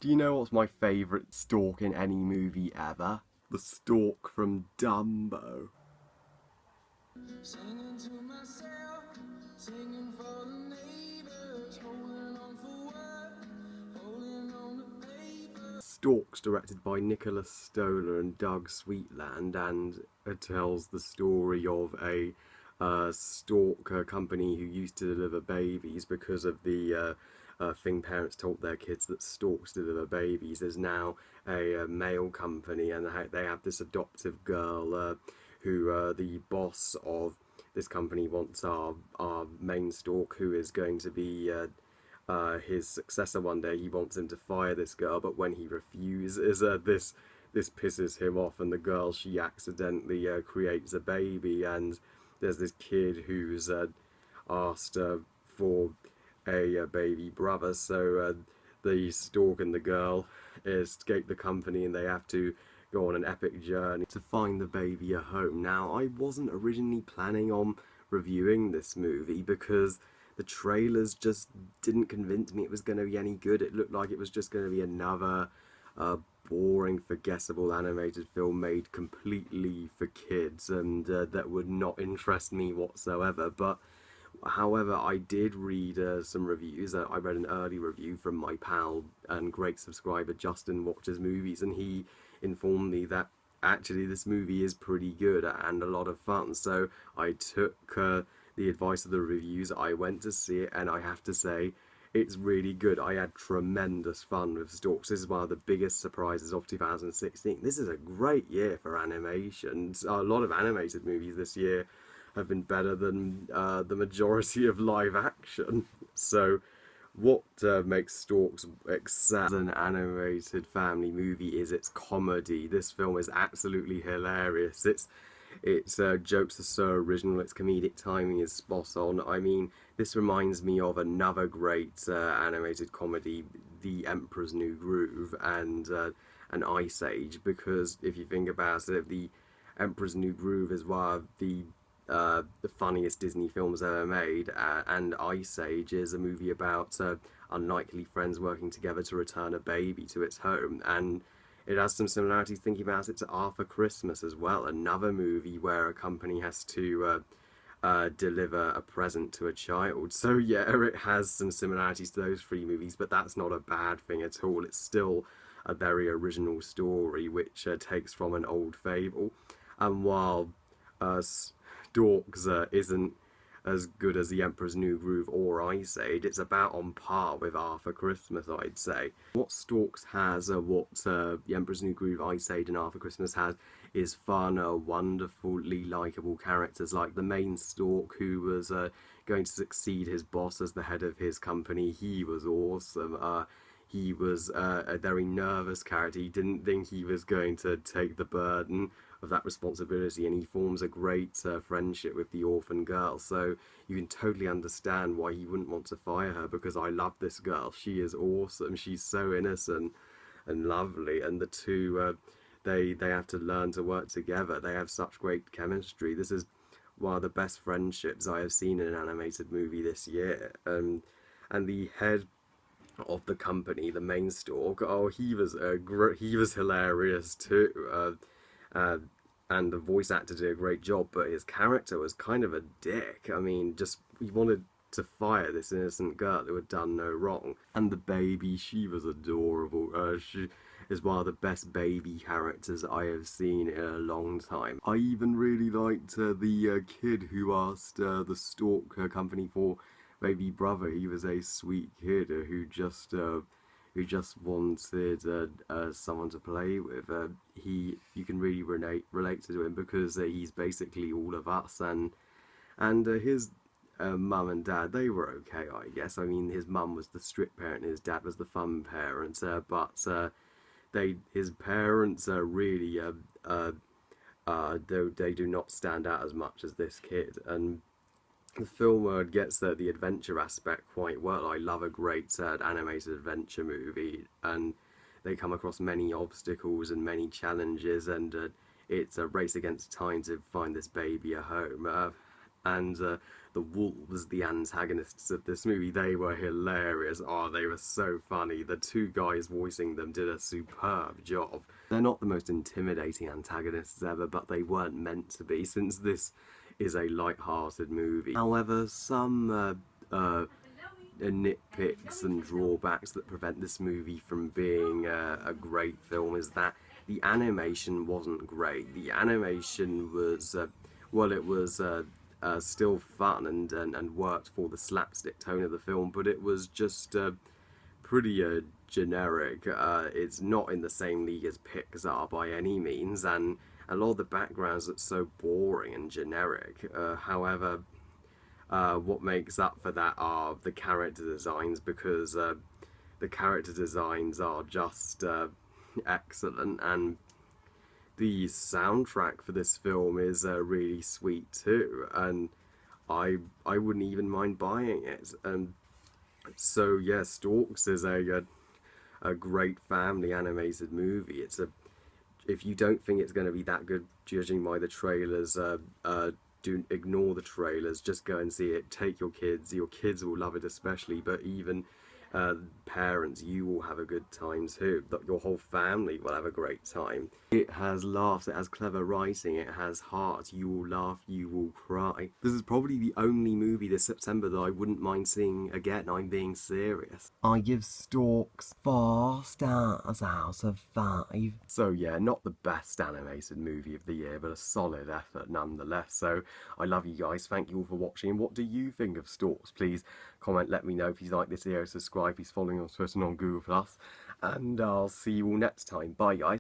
Do you know what's my favourite stork in any movie ever? The stork from Dumbo. Singing to myself, singing for the neighbors, holding on for what, holding on to paper. Storks, directed by Nicholas Stoller and Doug Sweetland, and it tells the story of a stork company who used to deliver babies because of the thing parents told their kids that storks deliver babies. There's now a male company, and they have this adoptive girl who the boss of this company wants our main stork, who is going to be his successor one day. He wants him to fire this girl, but when he refuses, this pisses him off, and the girl, she accidentally creates a baby, and there's this kid who's asked for a baby brother, so the stork and the girl escape the company, and they have to go on an epic journey to find the baby a home. Now, I wasn't originally planning on reviewing this movie because the trailers just didn't convince me it was going to be any good. It looked like it was just going to be another boring, forgettable animated film made completely for kids, and that would not interest me whatsoever. But however, I did read some reviews. I read an early review from my pal and great subscriber Justin Watches Movies, and he informed me that actually this movie is pretty good and a lot of fun. So I took the advice of the reviews, I went to see it, and I have to say, it's really good. I had tremendous fun with Storks. This is one of the biggest surprises of 2016. This is a great year for animation. A lot of animated movies this year have been better than the majority of live action. So what makes Storks excel as an animated family movie is its comedy. This film is absolutely hilarious. Its jokes are so original, its comedic timing is spot on. I mean, this reminds me of another great animated comedy, The Emperor's New Groove, and Ice Age, because if you think about it, The Emperor's New Groove is one of the funniest Disney films ever made, and Ice Age is a movie about unlikely friends working together to return a baby to its home, and it has some similarities thinking about it to Arthur Christmas as well, another movie where a company has to deliver a present to a child. So yeah, it has some similarities to those three movies, but that's not a bad thing at all. It's still a very original story which takes from an old fable. And while Storks isn't as good as The Emperor's New Groove or Ice Age, it's about on par with Arthur Christmas, I'd say. What Storks has, what The Emperor's New Groove, Ice Age and Arthur Christmas has, is fun, wonderfully likeable characters like the main Stork, who was going to succeed his boss as the head of his company. He was awesome. He was a very nervous character. He didn't think he was going to take the burden of that responsibility, and he forms a great friendship with the orphan girl. So you can totally understand why he wouldn't want to fire her, because I love this girl. She is awesome. She's so innocent and lovely, and the two they have to learn to work together. They have such great chemistry. This is one of the best friendships I have seen in an animated movie this year. And the head of the company, the main stork, oh, he was hilarious too. And the voice actor did a great job, but his character was kind of a dick. I mean, just he wanted to fire this innocent girl who had done no wrong. And the baby, she was adorable. She is one of the best baby characters I have seen in a long time. I even really liked the kid who asked the stork company for baby brother. He was a sweet kid who just wanted someone to play with. You can really relate to him because he's basically all of us, and his mum and dad, they were okay, I guess. I mean, his mum was the strict parent, and his dad was the fun parent, but his parents are really they do not stand out as much as this kid. And the film gets the adventure aspect quite well. I love a great animated adventure movie, and they come across many obstacles and many challenges, and it's a race against time to find this baby a home. And the wolves, the antagonists of this movie, they were hilarious. Oh, they were so funny. The two guys voicing them did a superb job. They're not the most intimidating antagonists ever, but they weren't meant to be, since this is a light-hearted movie. However, some nitpicks and drawbacks that prevent this movie from being a great film is that the animation wasn't great. The animation was, well, it was still fun and worked for the slapstick tone of the film, but it was just pretty generic. It's not in the same league as Pixar by any means, and a lot of the backgrounds are so boring and generic. However, what makes up for that are the character designs, because the character designs are just excellent, and the soundtrack for this film is really sweet too, and I wouldn't even mind buying it. And so yeah, Storks is a great family animated movie. It's a If you don't think it's going to be that good, judging by the trailers, do ignore the trailers. Just go and see it. Take your kids. Your kids will love it especially, but even parents, you will have a good time too. Your whole family will have a great time. It has laughs, it has clever writing, it has heart. You will laugh, you will cry. This is probably the only movie this September that I wouldn't mind seeing again. I'm being serious. I give Storks 4 stars out of 5. So yeah, not the best animated movie of the year, but a solid effort nonetheless. So I love you guys. Thank you all for watching. And what do you think of Storks? Please comment, let me know. If you like this video, subscribe. Please follow me on Twitter and on Google+. And I'll see you all next time. Bye, guys.